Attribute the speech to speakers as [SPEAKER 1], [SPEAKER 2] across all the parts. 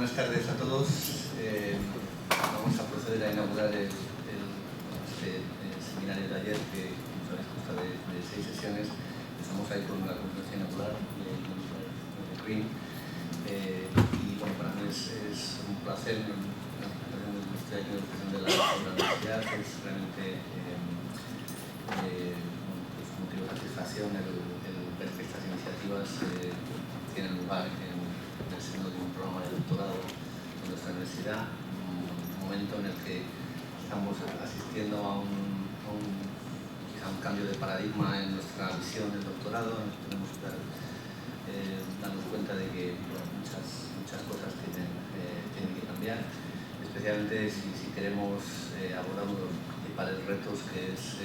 [SPEAKER 1] Buenas tardes a todos. Vamos a proceder a inaugurar este seminario de ayer que nos habéis constado de 6 sesiones. Empezamos ahí con la Conferencia Inaugural de Jennifer Greene. Y bueno, para mí es un placer estar aquí en la universidad. Es realmente pues un motivo de satisfacción el ver que estas iniciativas tienen lugar en el seno de un programa de doctorado en nuestra universidad, un momento en el que estamos asistiendo a quizá un cambio de paradigma en nuestra visión del doctorado. Tenemos que darnos cuenta de que muchas cosas tienen que cambiar, especialmente si queremos abordar uno de los principales retos, que es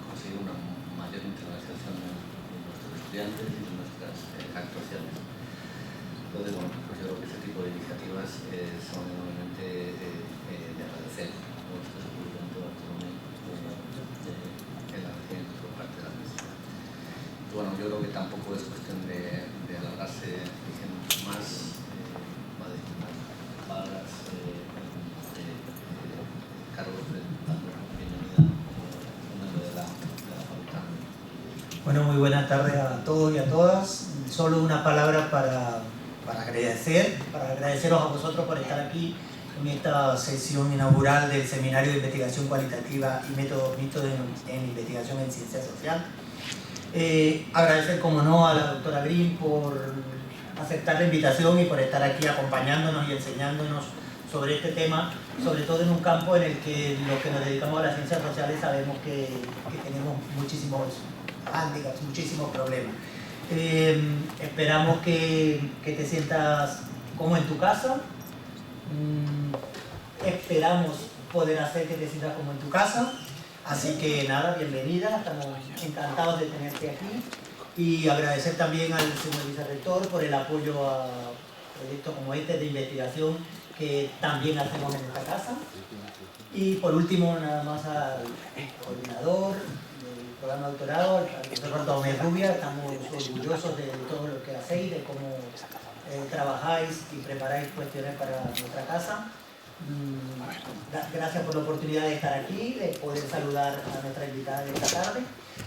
[SPEAKER 1] conseguir una mayor internacionalización de nuestros estudiantes y de nuestras actuaciones. Entonces, bueno, pues yo creo que este tipo de iniciativas son enormemente de agradecer por este descubrimiento de la ciencia por parte de la universidad. Y bueno, yo creo que tampoco es cuestión de alargarse diciendo más, va a decir unas palabras Carlos, dando bienvenida en nombre de la facultad.
[SPEAKER 2] Bueno, muy buenas tardes a todos y a todas. Solo una palabra para agradeceros a vosotros por estar aquí en esta sesión inaugural del Seminario de Investigación Cualitativa y Métodos Mixtos en Investigación en Ciencias Sociales. Agradecer, como no, a la doctora Greene por aceptar la invitación y por estar aquí acompañándonos y enseñándonos sobre este tema, sobre todo en un campo en el que los que nos dedicamos a las ciencias sociales sabemos que tenemos muchísimos hándicaps, muchísimos problemas. Esperamos que te sientas como en tu casa. Esperamos poder hacer que te sientas como en tu casa. Así que nada, bienvenida, estamos encantados de tenerte aquí. Y agradecer también al señor vicerrector por el apoyo a proyectos como este de investigación que también hacemos en esta casa. Y por último, nada más al coordinador programa de doctorado, al profesor Bartolomé Rubia. Estamos orgullosos de todo lo que hacéis, de cómo trabajáis y preparáis cuestiones para nuestra casa. Gracias por la oportunidad de estar aquí, de poder saludar a nuestra invitada de esta tarde.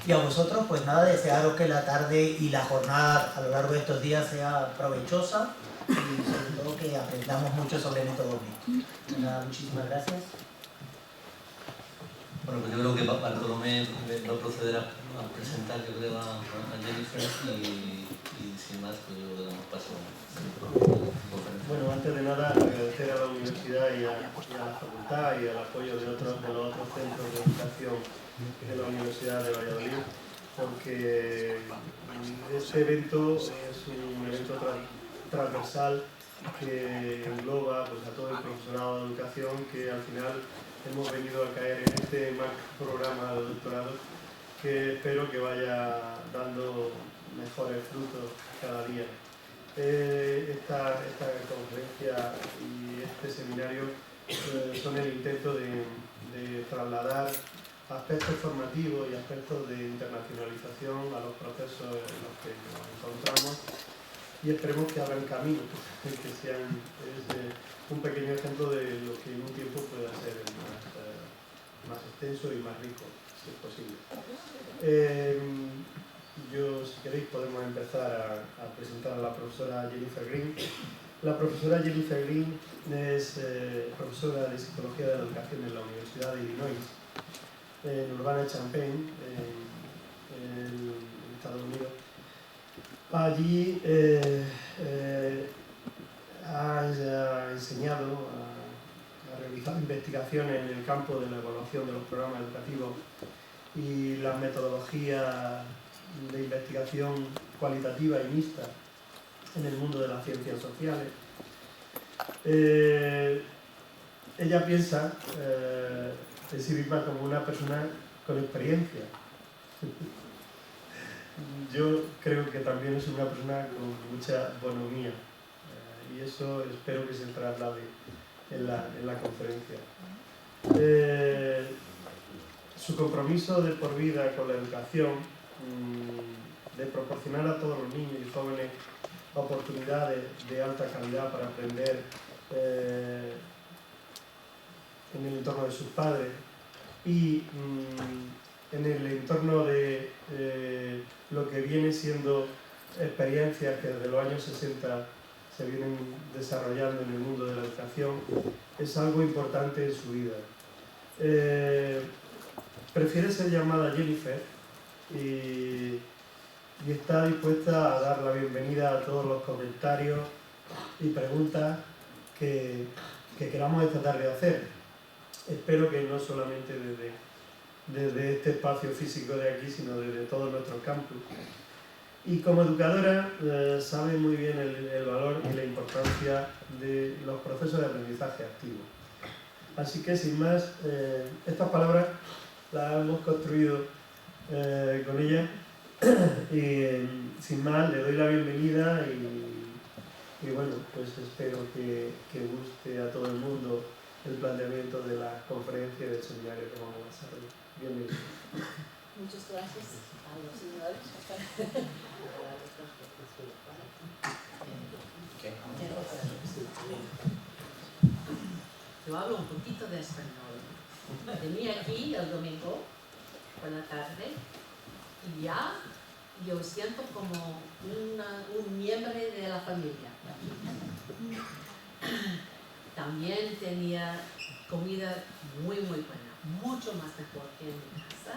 [SPEAKER 2] Y a vosotros, pues nada, desearos que la tarde y la jornada a lo largo de estos días sea provechosa y sobre todo que aprendamos mucho sobre métodos mixtos. Nada, muchísimas gracias.
[SPEAKER 1] Bueno, pues yo creo que Bartolomé va a proceder a a presentar, yo creo, a Jennifer y sin más, pues yo le damos paso a
[SPEAKER 3] Bueno, antes de nada, agradecer a la universidad y a la facultad y al apoyo de los otros centros de educación de la Universidad de Valladolid, porque este evento es un evento transversal que engloba pues, a todo el profesorado de educación, que al final hemos venido a caer en este programa de doctorado, que espero que vaya dando mejores frutos cada día. Esta conferencia y este seminario son el intento de trasladar aspectos formativos y aspectos de internacionalización a los procesos en los que nos encontramos, y esperemos que abran camino, que sean un pequeño ejemplo de lo que en un tiempo pueda ser más extenso y más rico, si es posible. Si queréis, podemos empezar a presentar a la profesora Jennifer Greene. La profesora Jennifer Greene es profesora de Psicología de la Educación en la Universidad de Illinois, en Urbana-Champaign, en Estados Unidos. Allí ha enseñado, ha realizado investigaciones en el campo de la evaluación de los programas educativos y las metodologías de investigación cualitativa y mixta en el mundo de las ciencias sociales. Ella piensa en sí misma como una persona con experiencia. Yo creo que también es una persona con mucha bonomía, y eso espero que se traslade en la conferencia. Su compromiso de por vida con la educación, de proporcionar a todos los niños y jóvenes oportunidades de alta calidad para aprender en el entorno de sus padres y en el entorno de lo que viene siendo experiencias que desde los años 60 se vienen desarrollando en el mundo de la educación, es algo importante en su vida. Prefiere ser llamada Jennifer y está dispuesta a dar la bienvenida a todos los comentarios y preguntas que queramos esta tarde hacer. Espero que no solamente desde este espacio físico de aquí, sino desde todos nuestros campus. Y como educadora sabe muy bien el valor y la importancia de los procesos de aprendizaje activo. Así que sin más, estas palabras las hemos construido con ella, y sin más le doy la bienvenida y bueno, pues espero que guste a todo el mundo el planteamiento de la conferencia y del seminario que vamos a desarrollar. Bienvenido.
[SPEAKER 4] Muchas gracias a los señores. Yo hablo un poquito de español. Vení aquí el domingo por la tarde y ya yo siento como un miembro de la familia. También tenía comida muy buena, mucho más mejor que en mi casa.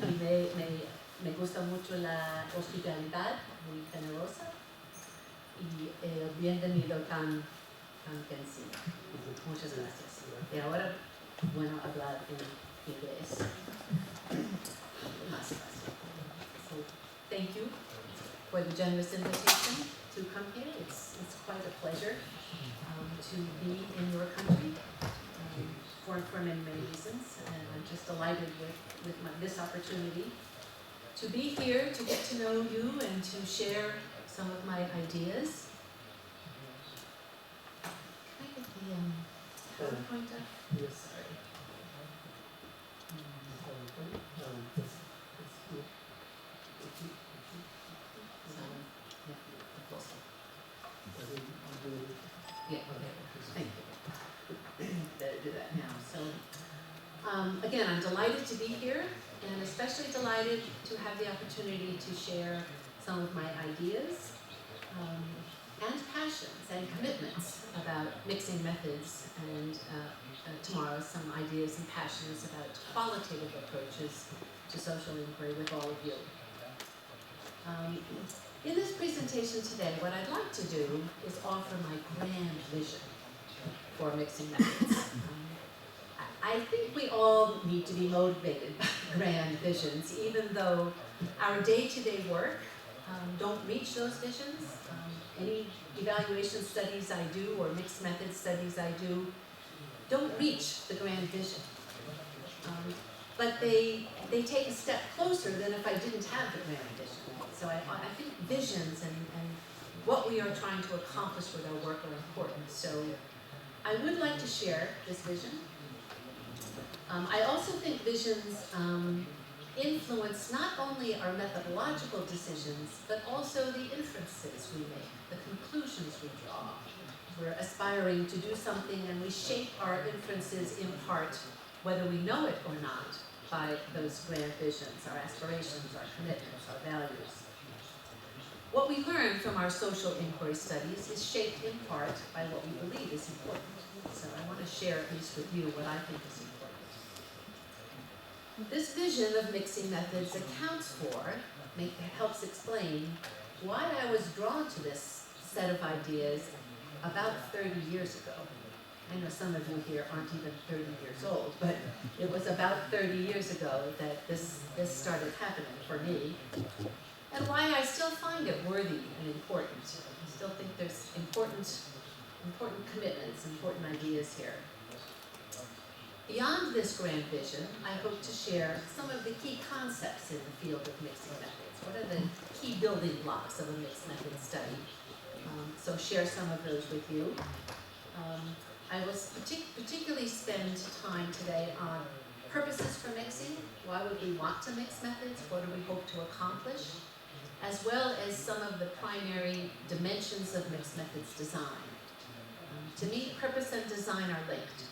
[SPEAKER 4] Y me gusta mucho la hospitalidad, muy generosa, y el bienvenido tan sencillo. Muchas gracias. Y ahora, bueno, hablar en inglés. Más fácil. So, thank you for the generous invitation to come here. It's quite a pleasure to be in your country for many reasons, and I'm just delighted with this opportunity to be here, to get to know you and to share some of my ideas. Can I get the PowerPoint up?
[SPEAKER 3] Yes.
[SPEAKER 4] Sorry. Yeah, okay. Thank you. Better do that now. So, again, I'm delighted to be here, and especially delighted to have the opportunity to share some of my ideas and passions and commitments about mixing methods, and tomorrow some ideas and passions about qualitative approaches to social inquiry with all of you. In this presentation today, what I'd like to do is offer my grand vision for mixing methods. I think we all need to be motivated by grand visions, even though our day-to-day work don't reach those visions. Any evaluation studies I do or mixed method studies I do don't reach the grand vision. But they take a step closer than if I didn't have the grand vision. So I think visions and what we are trying to accomplish with our work are important. So I would like to share this vision. I also think visions influence not only our methodological decisions, but also the inferences we make, the conclusions we draw. We're aspiring to do something and we shape our inferences in part, whether we know it or not, by those grand visions, our aspirations, our commitments, our values. What we learn from our social inquiry studies is shaped in part by what we believe is important. So I want to share at least with you what I think is important. This vision of mixing methods accounts for, helps explain why I was drawn to this set of ideas about 30 years ago. I know some of you here aren't even 30 years old, but it was about 30 years ago that this started happening for me, and why I still find it worthy and important. I still think there's important commitments, important ideas here. Beyond this grand vision, I hope to share some of the key concepts in the field of mixing methods. What are the key building blocks of a mixed method study? So share some of those with you. I will particularly spend time today on purposes for mixing. Why would we want to mix methods? What do we hope to accomplish? As well as some of the primary dimensions of mixed methods design. To me, purpose and design are linked.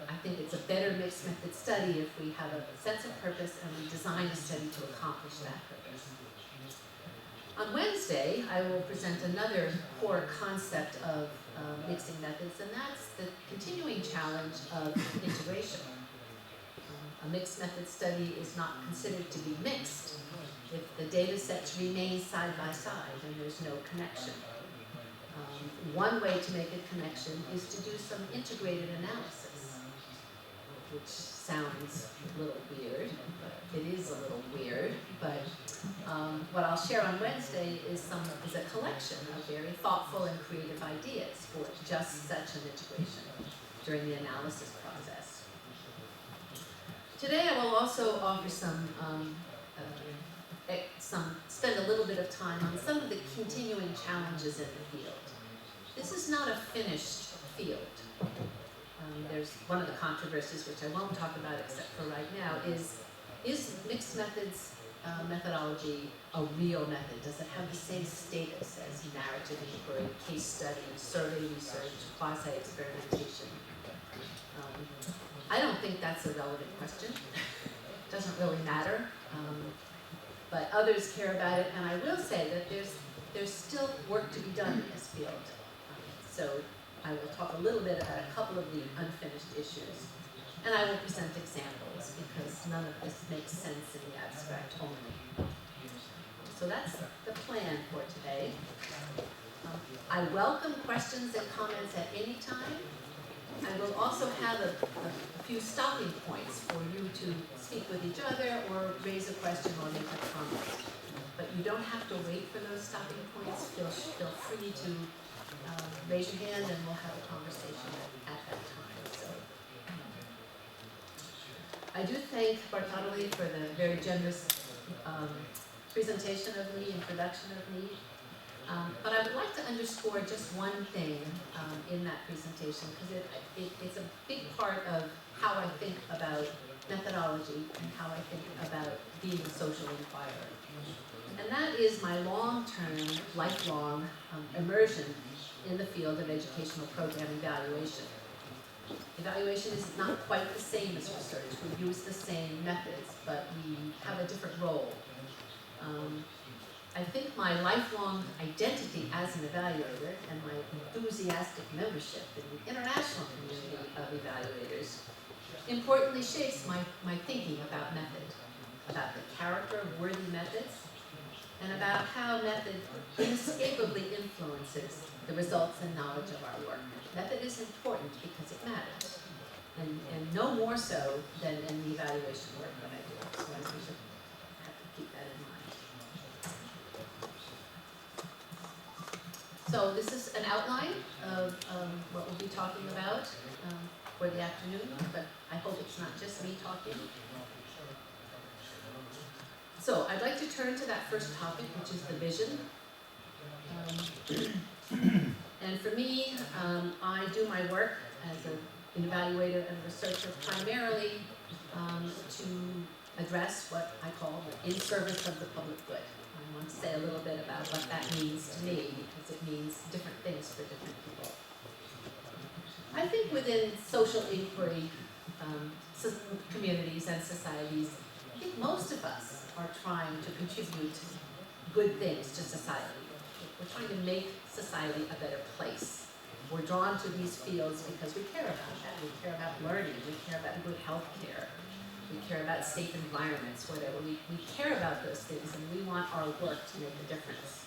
[SPEAKER 4] I think it's a better mixed method study if we have a sense of purpose and we design a study to accomplish that purpose. On Wednesday, I will present another core concept of mixing methods, and that's the continuing challenge of integration. A mixed method study is not considered to be mixed if the data sets remain side by side and there's no connection. One way to make a connection is to do some integrated analysis, which sounds a little weird, but it is a little weird. But what I'll share on Wednesday is a collection of very thoughtful and creative ideas for just such an integration during the analysis process. Today I will also offer spend a little bit of time on some of the continuing challenges in the field. This is not a finished field. There's one of the controversies, which I won't talk about except for right now, is mixed methods methodology a real method? Does it have the same status as narrative inquiry, case study, survey research, quasi-experimentation? I don't think that's a relevant question. It doesn't really matter. But others care about it, and I will say that there's still work to be done in this field. So I will talk a little bit about a couple of the unfinished issues, and I will present examples because none of this makes sense in the abstract only. So that's the plan for today. I welcome questions and comments at any time. I will also have a few stopping points for you to speak with each other or raise a question or make a comment. But you don't have to wait for those stopping points. Feel free to raise your hand and we'll have a conversation at that time. So, I do thank Bartolome for the very generous presentation of me, introduction of me. But I would like to underscore just one thing in that presentation, because it's a big part of how I think about methodology and how I think about being a social inquirer. And that is my long-term, lifelong immersion in the field of educational program evaluation. Evaluation is not quite the same as research. We use the same methods, but we have a different role. I think my lifelong identity as an evaluator and my enthusiastic membership in the international community of evaluators importantly shapes my thinking about method. about the character of worthy methods, and about how method inescapably influences the results and knowledge of our work. Method is important because it matters, and no more so than in the evaluation work that I do. So I think we should have to keep that in mind. So this is an outline of what we'll be talking about for the afternoon, but I hope it's not just me talking. So I'd like to turn to that first topic, which is the vision. And for me, I do my work as an evaluator and researcher primarily to address what I call the in service of the public good. I want to say a little bit about what that means to me, because it means different things for different people. I think within social inquiry communities and societies, I think most of us are trying to contribute good things to society. We're trying to make society a better place. We're drawn to these fields because we care about that. We care about learning. We care about good health care. We care about safe environments, whatever. We care about those things, and we want our work to make a difference.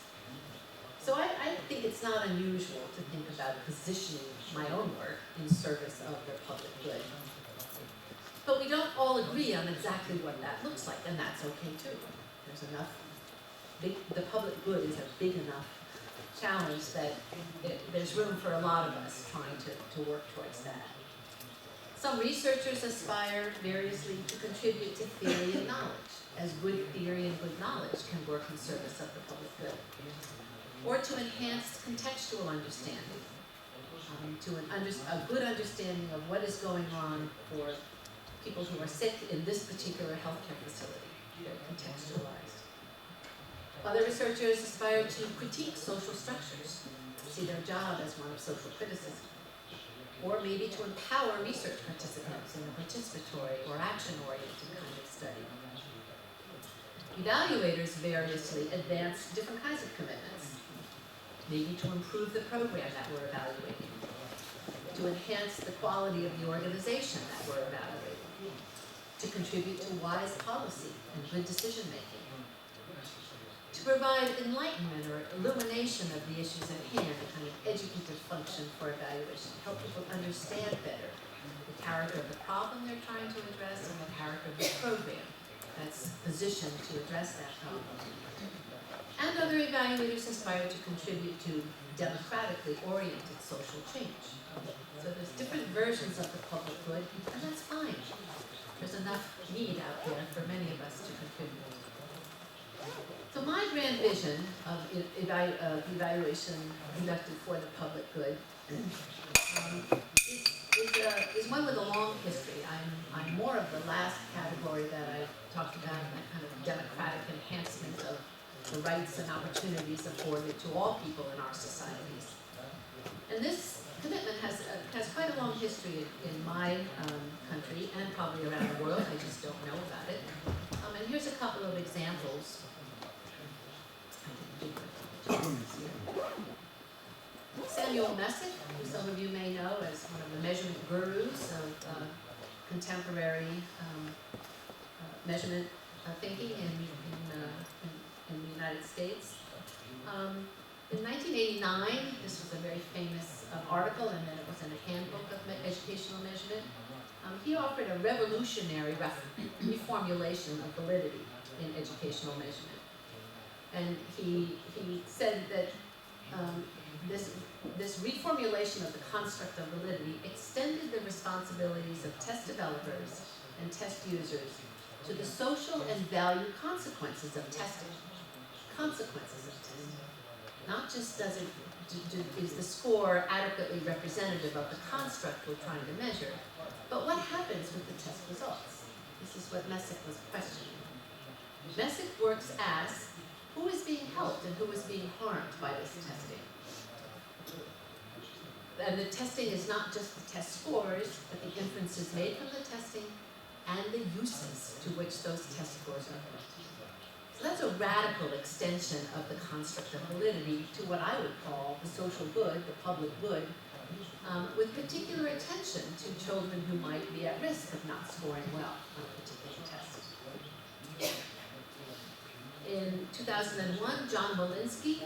[SPEAKER 4] So I think it's not unusual to think about positioning my own work in service of the public good. But we don't all agree on exactly what that looks like, and that's okay too. There's enough, the public good is a big enough challenge that there's room for a lot of us trying to work towards that. Some researchers aspire variously to contribute to theory and knowledge, as good theory and good knowledge can work in service of the public good, or to enhance contextual understanding, to a good understanding of what is going on for people who are sick in this particular healthcare facility. They're contextualized. Other researchers aspire to critique social structures, see their job as one of social criticism, or maybe to empower research participants in a participatory or action-oriented kind of study. Evaluators variously advance different kinds of commitments, maybe to improve the program that we're evaluating, to enhance the quality of the organization that we're evaluating, to contribute to wise policy and good decision-making, to provide enlightenment or illumination of the issues at hand, a kind of educative function for evaluation, to help people understand better the character of the problem they're trying to address and the character of the program that's positioned to address that problem. And other evaluators aspire to contribute to democratically oriented social change. So there's different versions of the public good, and that's fine. There's enough need out there for many of us to contribute. So my grand vision of evaluation conducted for the public good is one with a long history. I'm more of the last category that I talked about, that kind of democratic enhancement of the rights and opportunities afforded to all people in our societies. And this commitment has quite a long history in my country and probably around the world. I just don't know about it. And here's a couple of examples. Samuel Messick, who some of you may know as one of the measurement gurus of contemporary measurement thinking in the United States. In 1989, this was a very famous article, and then it was in a handbook of educational measurement. He offered a revolutionary reformulation of validity in educational measurement. And he said that this reformulation of the construct of validity extended the responsibilities of test developers and test users to the social and value consequences of testing. Consequences of testing. Not just is the score adequately representative of the construct we're trying to measure, but what happens with the test results? This is what Messick was questioning. Messick works as who is being helped and who is being harmed by this testing. And the testing is not just the test scores, but the inferences made from the testing and the uses to which those test scores are put. So that's a radical extension of the construct of validity to what I would call the social good, the public good, with particular attention to children who might be at risk of not scoring well on a particular test. In 2001, John Walensky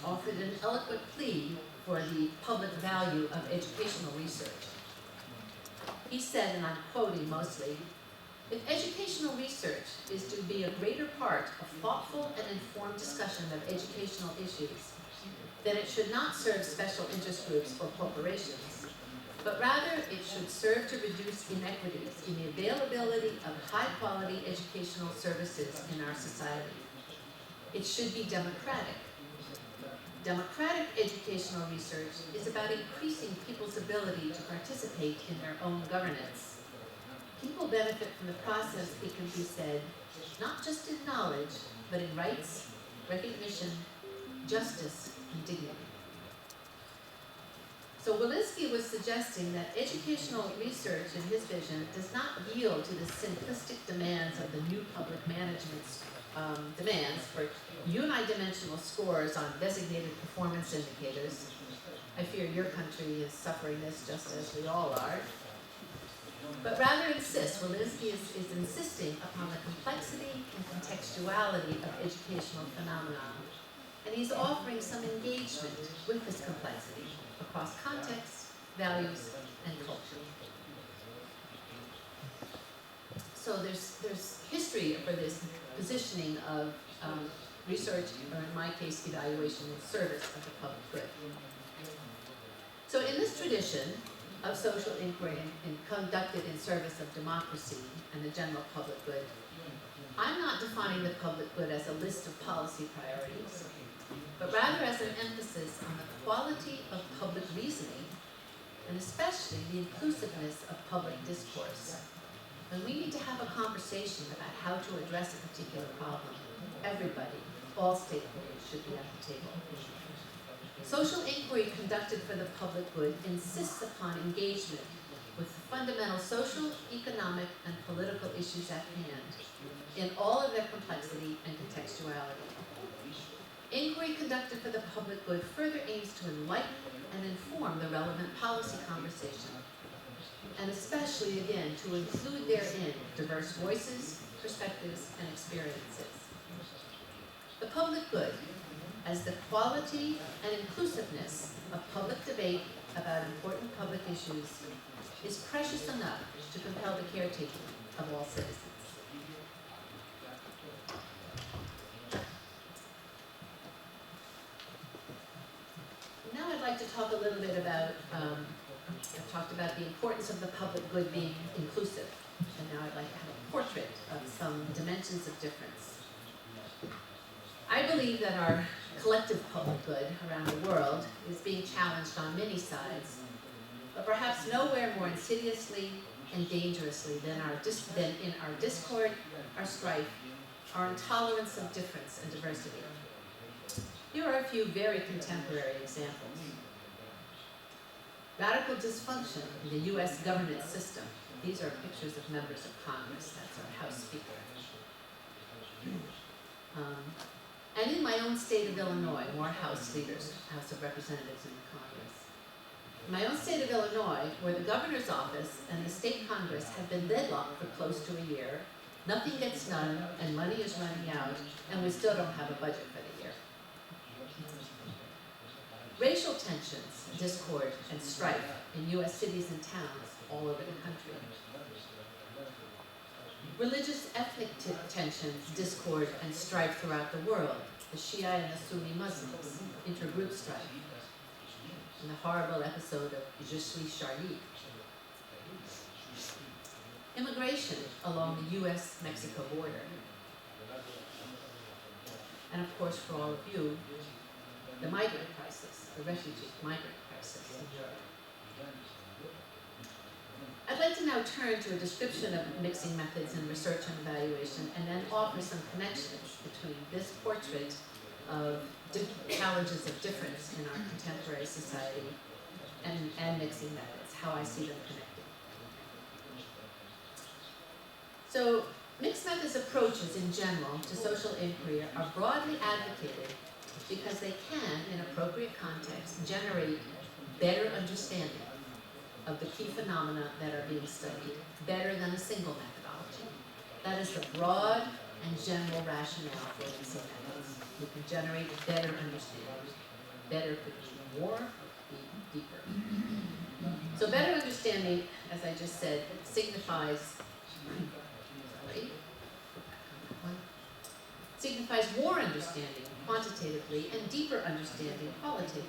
[SPEAKER 4] offered an eloquent plea for the public value of educational research. He said, and I'm quoting mostly, "If educational research is to be a greater part of thoughtful and informed discussion of educational issues, then it should not serve special interest groups or corporations, but rather it should serve to reduce inequities in the availability of high-quality educational services in our society. It should be democratic. Democratic educational research is about increasing people's ability to participate in their own governance. People benefit from the process, it can be said, not just in knowledge, but in rights, recognition, justice, and dignity." So Walensky was suggesting that educational research, in his vision, does not yield to the simplistic demands of the new public management's demands for unidimensional scores on designated performance indicators. I fear your country is suffering this just as we all are. But rather Walensky is insisting upon the complexity and contextuality of educational phenomena. And he's offering some engagement with this complexity across contexts, values, and culture. So there's history for this positioning of research, or in my case, evaluation in service of the public good. So in this tradition of social inquiry and conducted in service of democracy and the general public good, I'm not defining the public good as a list of policy priorities, but rather as an emphasis on the quality of public reasoning, and especially the inclusiveness of public discourse. And we need to have a conversation about how to address a particular problem. Everybody, all stakeholders should be at the table. Social inquiry conducted for the public good insists upon engagement with the fundamental social, economic, and political issues at hand in all of their complexity and contextuality. Inquiry conducted for the public good further aims to enlighten and inform the relevant policy conversation, and especially, again, to include therein diverse voices, perspectives, and experiences. The public good, as the quality and inclusiveness of public debate about important public issues, is precious enough to compel the caretaking of all citizens. Now I'd like to talk a little bit about, I've talked about the importance of the public good being inclusive, and now I'd like to have a portrait of some dimensions of difference. I believe that our collective public good around the world is being challenged on many sides, but perhaps nowhere more insidiously and dangerously than in our discord, our strife, our intolerance of difference and diversity. Here are a few very contemporary examples. Radical dysfunction in the U.S. government system. These are pictures of members of Congress. That's our House Speaker. And in my own state of Illinois, more House leaders, House of Representatives in Congress. In my own state of Illinois, where the governor's office and the state Congress have been deadlocked for close to a year, nothing gets done and money is running out, and we still don't have a budget for the year. Racial tensions, discord, and strife in U.S. cities and towns all over the country. Religious ethnic tensions, discord, and strife throughout the world. The Shia and the Sunni Muslims, intergroup strife, and the horrible episode of Je suis Charlie. Immigration along the U.S.-Mexico border. And of course, for all of you, the migrant crisis, the refugee migrant crisis in Europe. I'd like to now turn to a description of mixing methods in research and evaluation, and then offer some connections between this portrait of challenges of difference in our contemporary society and mixing methods, how I see them connected. So, mixed methods approaches in general to social inquiry are broadly advocated because they can, in appropriate contexts, generate better understanding of the key phenomena that are being studied, better than a single methodology. That is the broad and general rationale for mixing methods. You can generate better understanding. Better could be more, be deeper. So better understanding, as I just said, signifies more understanding quantitatively and deeper understanding qualitatively.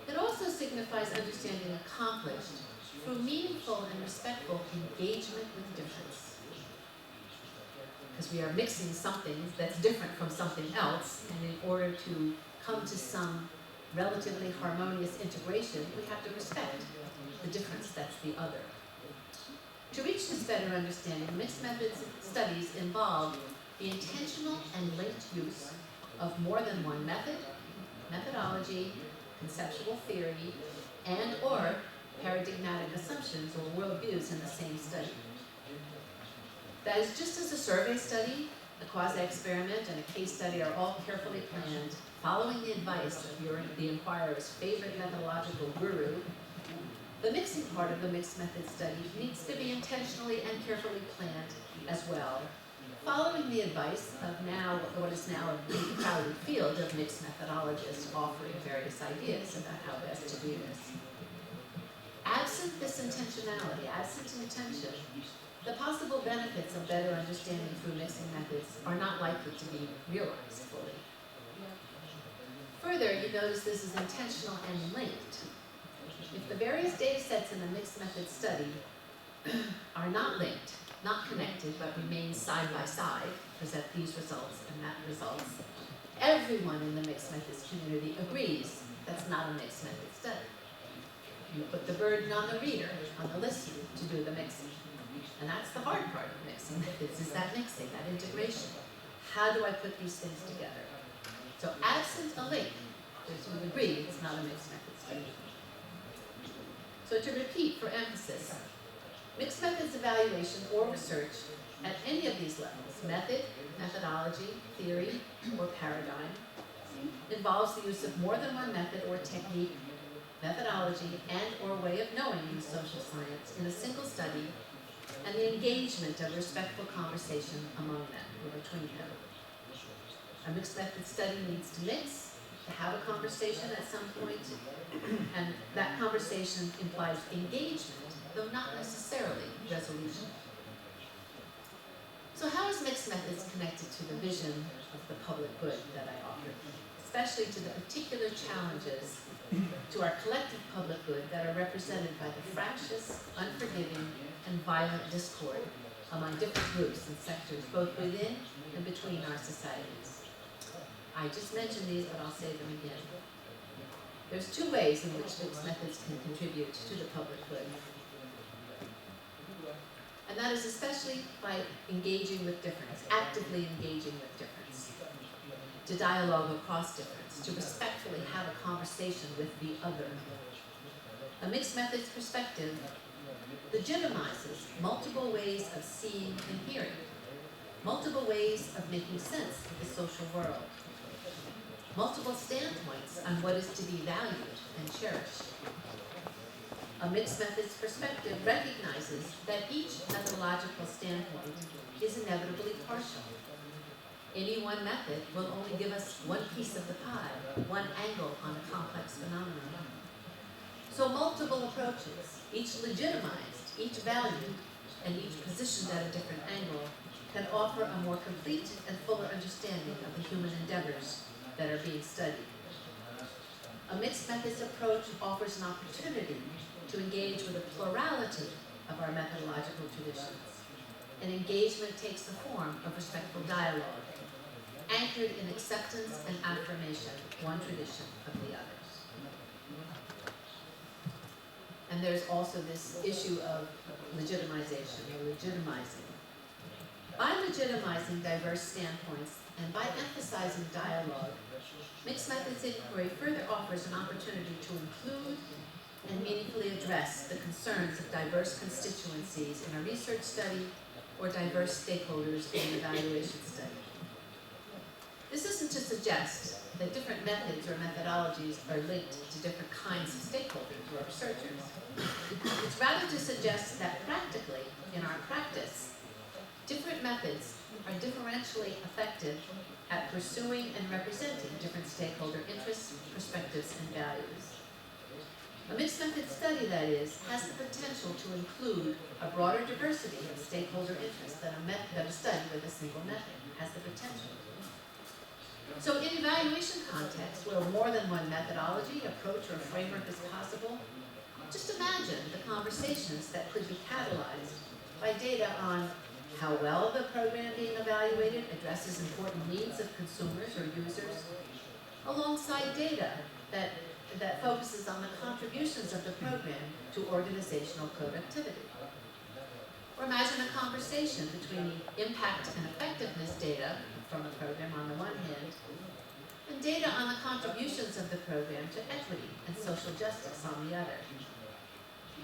[SPEAKER 4] It also signifies understanding accomplished through meaningful and respectful engagement with difference. Because we are mixing something that's different from something else, and in order to come to some relatively harmonious integration, we have to respect the difference that's the other. To reach this better understanding, mixed methods studies involve the intentional and linked use of more than one method, methodology, conceptual theory, and or paradigmatic assumptions or worldviews in the same study. That is, just as a survey study, a quasi-experiment, and a case study are all carefully planned, following the advice of the inquirer's favorite methodological guru, the mixing part of the mixed method study needs to be intentionally and carefully planned as well, following the advice of what is now a really crowded field of mixed methodologists offering various ideas about how best to do this. Absent this intentionality, absent intention, the possible benefits of better understanding through mixing methods are not likely to be realized fully. Further, you notice this is intentional and linked. If the various data sets in the mixed method study are not linked, not connected, but remain side by side, present these results and that results, everyone in the mixed methods community agrees that's not a mixed method study. You put the burden on the reader, on the listener, to do the mixing. And that's the hard part of mixing methods, is that mixing, that integration. How do I put these things together? So absent a link, we agree it's not a mixed method study. So to repeat for emphasis, mixed methods evaluation or research at any of these levels, method, methodology, theory, or paradigm, involves the use of more than one method or technique, methodology, and or way of knowing in the social science in a single study, and the engagement of respectful conversation among them or between them. A mixed method study needs to mix, to have a conversation at some point, and that conversation implies engagement, though not necessarily resolution. So how is mixed methods connected to the vision of the public good that I offered, especially to the particular challenges to our collective public good that are represented by the fractious, unforgiving, and violent discord among different groups and sectors, both within and between our societies? I just mentioned these, but I'll say them again. There's two ways in which mixed methods can contribute to the public good. And that is especially by engaging with difference, actively engaging with difference, to dialogue across difference, to respectfully have a conversation with the other. A mixed methods perspective legitimizes multiple ways of seeing and hearing, multiple ways of making sense of the social world, multiple standpoints on what is to be valued and cherished. A mixed methods perspective recognizes that each methodological standpoint is inevitably partial. Any one method will only give us one piece of the pie, one angle on a complex phenomenon. So multiple approaches, each legitimized, each valued, and each positioned at a different angle, can offer a more complete and fuller understanding of the human endeavors that are being studied. A mixed methods approach offers an opportunity to engage with a plurality of our methodological traditions. And engagement takes the form of respectful dialogue, anchored in acceptance and affirmation of one tradition of the others. And there's also this issue of legitimization, or legitimizing. By legitimizing diverse standpoints and by emphasizing dialogue, mixed methods inquiry further offers an opportunity to include and meaningfully address the concerns of diverse constituencies in a research study or diverse stakeholders in an evaluation study. This isn't to suggest that different methods or methodologies are linked to different kinds of stakeholders or researchers. It's rather to suggest that practically, in our practice, different methods are differentially effective at pursuing and representing different stakeholder interests, perspectives, and values. A mixed method study, that is, has the potential to include a broader diversity of stakeholder interests than a study with a single method has the potential. So in evaluation context, where more than one methodology, approach, or framework is possible, just imagine the conversations that could be catalyzed by data on how well the program being evaluated addresses important needs of consumers or users, alongside data that focuses on the contributions of the program to organizational productivity. Or imagine a conversation between the impact and effectiveness data from the program on the one hand, and data on the contributions of the program to equity and social justice on the other.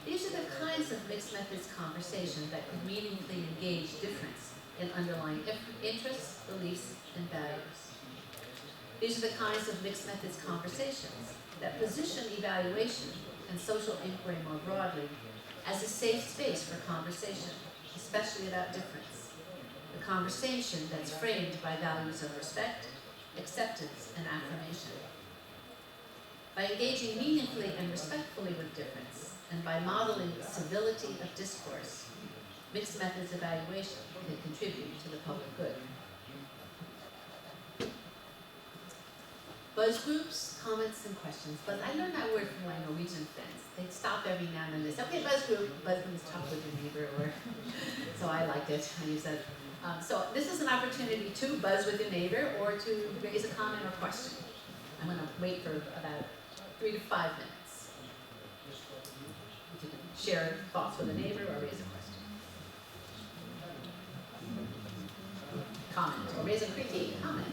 [SPEAKER 4] These are the kinds of mixed methods conversations that could meaningfully engage difference in underlying interests, beliefs, and values. These are the kinds of mixed methods conversations that position evaluation and social inquiry more broadly as a safe space for conversation, especially about difference. The conversation that's framed by values of respect, acceptance, and affirmation. By engaging meaningfully and respectfully with difference, and by modeling civility of discourse, mixed methods evaluation can contribute to the public good. Buzz groups, comments, and questions. But I learned that word from my Norwegian friends. They'd stop every now and then and say, okay, buzz group. Buzz means talk with your neighbor, or so I liked it. I used that. So this is an opportunity to buzz with your neighbor or to raise a comment or question. I'm going to wait for about 3 to 5 minutes. You can share thoughts with a neighbor or raise a question. Comment or raise a critique. Comment.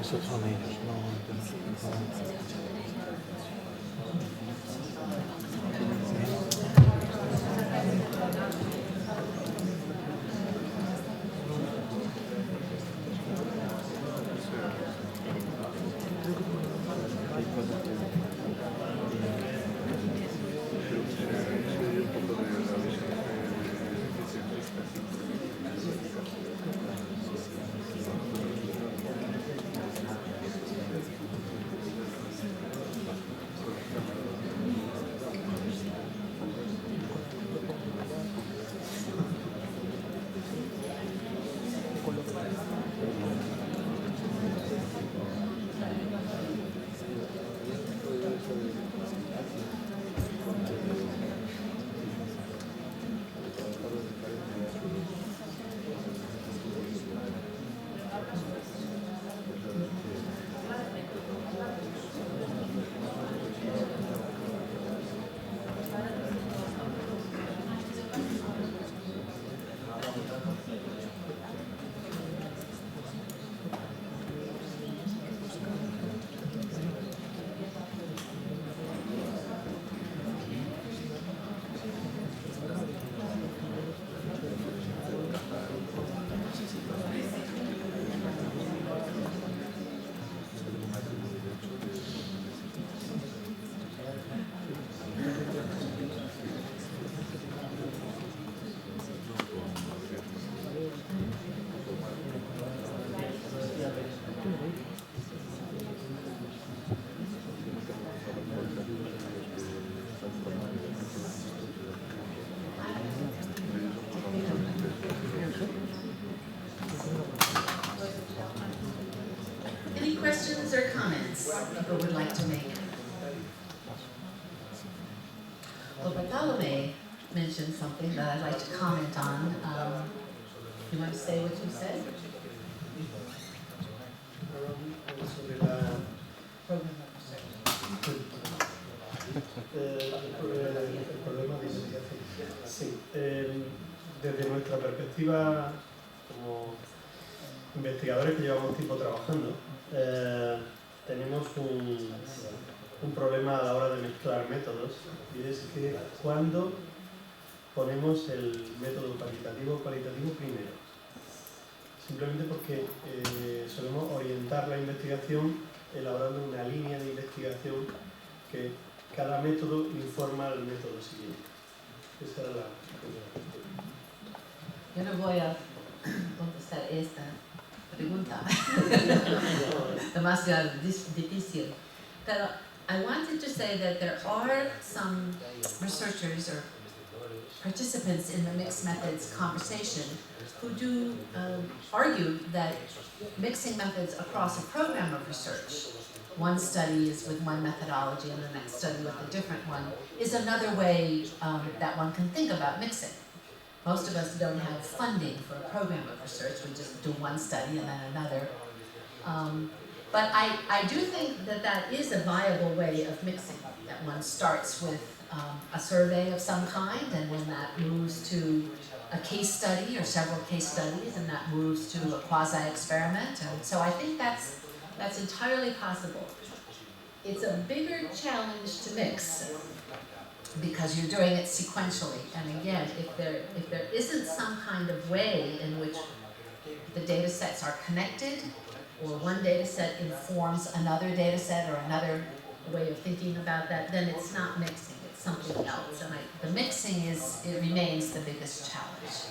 [SPEAKER 5] Esos son ellos, no.
[SPEAKER 4] Questions or comments people would like to make? Well, Bartolome mentioned something that I'd like to comment on. You want to say what you said?
[SPEAKER 3] Sobre la
[SPEAKER 4] Program of research.
[SPEAKER 3] el problema de investigación. Sí, desde nuestra perspectiva como investigadores que llevamos tiempo trabajando, tenemos un problema a la hora de mezclar métodos, y es que cuando ponemos el método cualitativo o cualitativo primero, simplemente porque solemos orientar la investigación elaborando una línea de investigación que cada método informa al método siguiente. Esa era la primera.
[SPEAKER 4] Yo no voy a contestar esta pregunta, demasiado difícil. Pero I wanted to say that there are some researchers or participants in the mixed methods conversation who do argue that mixing methods across a program of research, one study is with one methodology and the next study with a different one, is another way that one can think about mixing. Most of us don't have funding for a program of research, we just do one study and then another. But I do think that that is a viable way of mixing, that one starts with a survey of some kind, and when that moves to a case study or several case studies, and that moves to a quasi-experiment. And so I think that's entirely possible. It's a bigger challenge to mix because you're doing it sequentially. And again, if there isn't some kind of way in which the data sets are connected, or one data set informs another data set or another way of thinking about that, then it's not mixing, it's something else. And the mixing remains the biggest challenge.